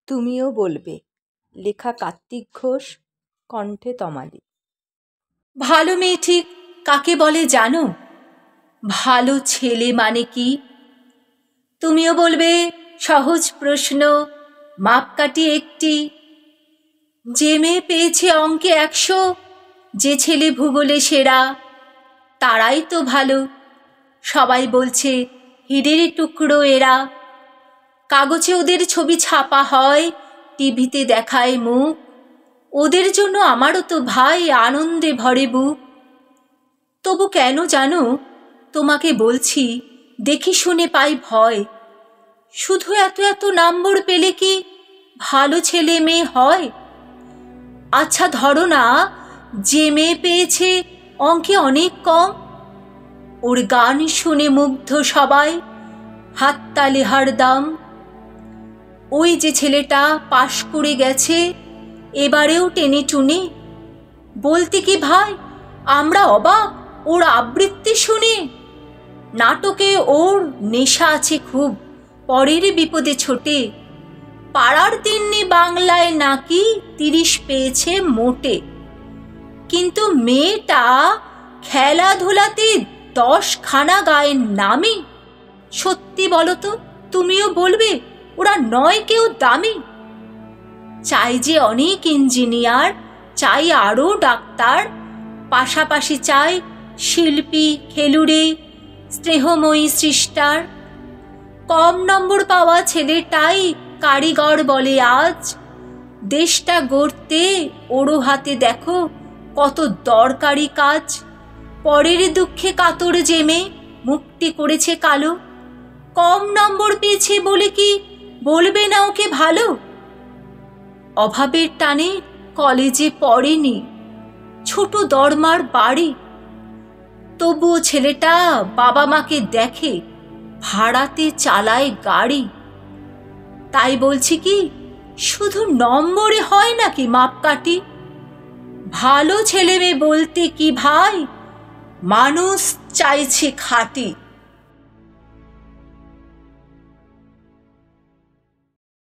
তুমিও বলবে, লেখা কার্তিক ঘোষ, কণ্ঠে তমালি। ভালো মেয়ে ঠিক কাকে বলে জানো? ভালো ছেলে মানে কি? তুমিও বলবে, সহজ প্রশ্ন, মাপকাঠি একটি। যে মেয়ে পেয়েছে অঙ্কে 100, যে ছেলে ভূগোলে সেরা, তারাই তো ভালো। সবাই বলছে হীরের টুকরো এরা। কাগজে ওদের ছবি ছাপা হয়, টিভিতে দেখায় মুখ। ওদের জন্য আমারও তো ভাই আনন্দে ভরে বুক। তবু কেন জানো তোমাকে বলছি, দেখি শুনে পাই ভয়। শুধু এত এত নম্বর পেলে কি ভালো ছেলে মেয়ে হয়? আচ্ছা ধরো না, যে মেয়ে পেয়েছে অঙ্কে অনেক কম, ওর গান শুনে মুগ্ধ সবাই, হাততালি হারদাম। ওই যে ছেলেটা পাশ করে গেছে, এবারেও টেনে টুনে। বলতে কি ভাই, আমরা অবাক ওর আবৃত্তি শুনে। নাটকে ওর নেশা আছে খুব, পরের বিপদে ছোটে। পাড়ার তিন্নি বাংলায় নাকি 30 পেয়েছে মোটে। কিন্তু মেয়েটা খেলাধুলাতে 10খানা গায়ের নামে। সত্যি বলো তো, তুমিও বলবে ওরা নয় কেউ দামি? চাই যে অনেক ইঞ্জিনিয়ার, চাই আরও ডাক্তার, পাশাপাশি চাই শিল্পী, খেলুড়ে, স্নেহময়ী সৃষ্টার। কম নম্বর পাওয়া ছেলেটাই কারিগর বলে আজ। দেশটা গড়তে ওরও হাতে দেখো কত দরকারি কাজ। পরের দুঃখে কাতর জেমে মুক্তি করেছে কালো। কম নম্বর পেয়েছে বলে কি বলবে না ওকে ভালো? অভাবের টানে কলেজে পড়েনি, ছোট দরমার বাড়ি। তবুও ছেলেটা বাবা মাকে দেখে, ভাড়াতে চালায় গাড়ি। তাই বলছি কি, শুধু নম্বরে হয় নাকি মাপকাঠি? ভালো ছেলে মেয়ে বলতে কি ভাই, মানুষ চাইছে খাঁটি।